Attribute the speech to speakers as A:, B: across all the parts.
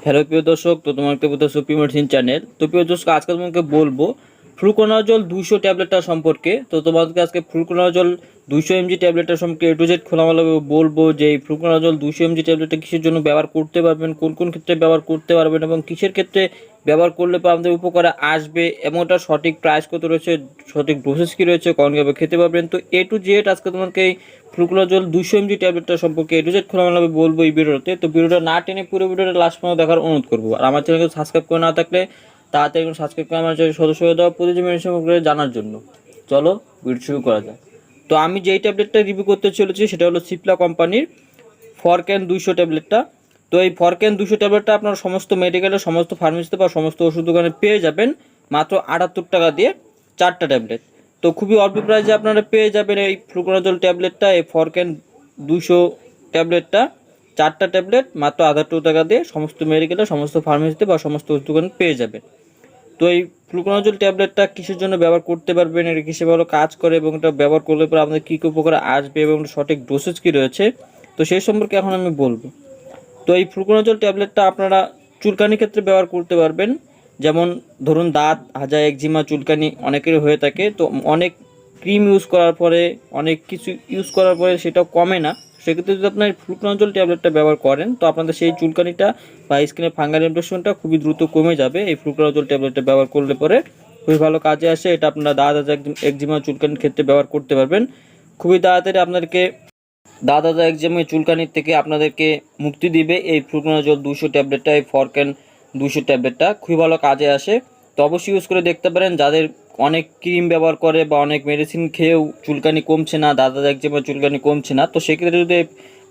A: Hello প্রিয় দর্শক, তো তোমাকে বলতেছো প্রিয় মেডিসিন চ্যানেল। তো প্রিয় দর্শক, আজকে তোমাকে বলবো ফ্লুকোনাজল 200 ট্যাবলেটটা সম্পর্কে। তো তোমাদেরকে আজকে ফ্লুকোনাজল 200 mg ট্যাবলেটটা সম্পর্কে এ টু জেড খোলামেলাভাবে বলবো যে এই ফ্লুকোনাজল 200 mg ট্যাবলেটটা কিসের জন্য ব্যবহার করতে পারবেন, কোন কোন ক্ষেত্রে ব্যবহার করতে পারবেন এবং কিসের ক্ষেত্রে ব্যবহার করলে পর আমাদের উপকারে আসবে এবং ওটার সঠিক প্রাইস কত রয়েছে, সঠিক ডোসেস কী রয়েছে, কীভাবে খেতে পারবেন। তো এ টু জেড আজকে তোমাকে এই ফ্লুকোনাজল 200 mg ট্যাবলেটটা সম্পর্কে এ টু জেড খোলামেলাভাবে বলবো এই ভিডিওতে। তো ভিডিওটা না টেনে পুরো ভিডিওটা লাস্ট পর্যন্ত দেখার অনুরোধ করবো। আর আমার চ্যানেলকে সাবস্ক্রাইব করে না থাকলে তাড়াতাড়ি সাবস্ক্রাইব করে আমার চ্যানেল সদস্য হয়ে দেওয়া, প্রতিটি মেডিসিন সম্পর্কে জানার জন্য। চলো ভিডিও শুরু করা যায়। তো আমি যেই ট্যাবলেটটা রিভিউ করতে চলেছি সেটা হলো সিপ্লা কোম্পানির ফরক্যান 200 ট্যাবলেটটা। তো এই ফরক্যান 200 ট্যাবলেটটা আপনারা সমস্ত মেডিকেলে, সমস্ত ফার্মেসিতে বা সমস্ত ওষুধ দোকানে পেয়ে যাবেন মাত্র 78 টাকা দিয়ে 4টা ট্যাবলেট। তো খুবই অল্প প্রাইসে আপনারা পেয়ে যাবেন এই ফ্লুকোনাজল ট্যাবলেটটা, এই ফরক্যান 200 ট্যাবলেটটা, 4টা ট্যাবলেট মাত্র 78 টাকা দিয়ে সমস্ত মেডিকেলে, সমস্ত ফার্মেসিতে বা সমস্ত ওষুধ দোকানে পেয়ে যাবেন। তো এই ফ্লুকোনাজল ট্যাবলেটটা কিসের জন্য ব্যবহার করতে পারবেন, এটা কিসে ভালো কাজ করে এবং এটা ব্যবহার করলে পরে আপনাদের কী কী উপকার আসবে এবং সঠিক ডোসেজ কী রয়েছে, তো সেই সম্পর্কে এখন আমি বলবো। তো এই ফ্লুকোনাজল ট্যাবলেটটা আপনারা চুলকানির ক্ষেত্রে ব্যবহার করতে পারবেন। যেমন ধরুন দাঁত, হাজা, একজিমা, চুলকানি অনেকেরই হয়ে থাকে। তো অনেক ক্রিম ইউজ করার পরে, অনেক কিছু ইউজ করার পরে সেটাও কমে না। সেক্ষেত্রে যদি আপনার ফ্লুকোনাজল ট্যাবলেটটা ব্যবহার করেন তো আপনাদের সেই চুলকানিটা বা স্কিনের ফাঙ্গাল ইনফেকশনটা খুবই দ্রুত কমে যাবে। এই ফ্লুকোনাজল ট্যাবলেটটা ব্যবহার করলে পরে খুবই ভালো কাজে আসে। এটা আপনারা দাঁত, হাজা, একজিমা, চুলকানির ক্ষেত্রে ব্যবহার করতে পারবেন। খুবই তাড়াতাড়ি আপনাদেরকে দাঁত, হাজা, একজিমা, চুলকানির থেকে আপনাদেরকে মুক্তি দিবে এই ফ্লুকোনাজল 200 ট্যাবলেটটা, এই ফরক্যান 200 ট্যাবলেটটা খুবই ভালো কাজে আসে। তো অবশ্যই ইউজ করে দেখতে পারেন। যাদের অনেক ক্রিম ব্যবহার করে বা অনেক মেডিসিন খেয়েও চুলকানি কমছে না, দাঁত, হাজা, একজিমা, চুলকানি কমছে না, তো সেক্ষেত্রে যদি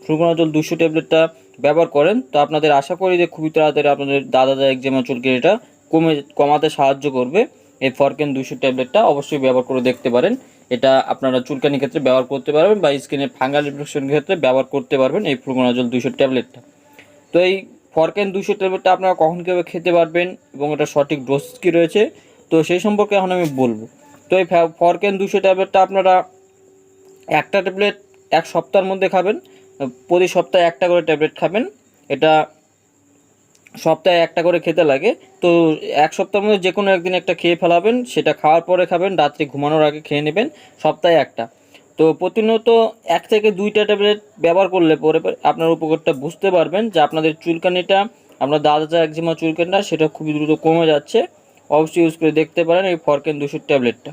A: ফ্লুকোনাজল 200 ট্যাবলেটটা ব্যবহার করেন তো আপনাদের আশা করি যে খুবই তাড়াতাড়ি আপনাদের দাঁত, হাজা, একজিমা, চুলকানিটা কমাতে সাহায্য করবে। এই ফরক্যান 200 ট্যাবলেটটা অবশ্যই ব্যবহার করে দেখতে পারেন। এটা আপনারা চুলকানির ক্ষেত্রে ব্যবহার করতে পারবেন বা স্কিনের ফাঙ্গাল ইনফেকশনের ক্ষেত্রে ব্যবহার করতে পারবেন এই ফ্লুকোনাজল 200 ট্যাবলেটটা। তো এই ফরক্যান 200 ট্যাবলেটটা আপনারা কখন কীভাবে খেতে পারবেন এবং এটা সঠিক ডোজ কী রয়েছে, তো সেই সম্পর্কে এখন আমি বলবো। তো এই ফরক্যান 200 ট্যাবলেটটা আপনারা একটা ট্যাবলেট এক সপ্তাহের মধ্যে খাবেন। প্রতি সপ্তাহে একটা করে ট্যাবলেট খাবেন। এটা সপ্তাহে একটা করে খেতে লাগে। তো এক সপ্তাহের মধ্যে যে কোনো একদিন একটা খেয়ে ফেলাবেন, সেটা খাওয়ার পরে খাবেন, রাত্রে ঘুমানোর আগে খেয়ে নেবেন, সপ্তাহে একটা। তো প্রতিনিয়ত 1 থেকে 2টা ট্যাবলেট ব্যবহার করলে পরে আপনার উপকারটা বুঝতে পারবেন যে আপনাদের চুলকানিটা, আপনার দাঁত, হাজা, একজিমা, চুলকানিটা সেটা খুবই দ্রুত কমে যাচ্ছে। অবশ্যই ইউজ করে দেখতে পারেন এই ফরক্যান 200 ট্যাবলেটটা।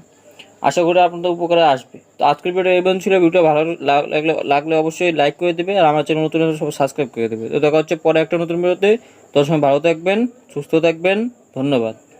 A: আশা করি আপনাদের উপকারে আসবে। তো আজকের ভিডিও এই ছিল। ভিডিও ভালো লাগলে অবশ্যই লাইক করে দেবে আর আমার চ্যানেল নতুন সব সাবস্ক্রাইব করে দেবে। তো দেখা হচ্ছে পরে একটা নতুন ভিডিওতে। তখন সময় ভালো থাকবেন, সুস্থ থাকবেন। ধন্যবাদ।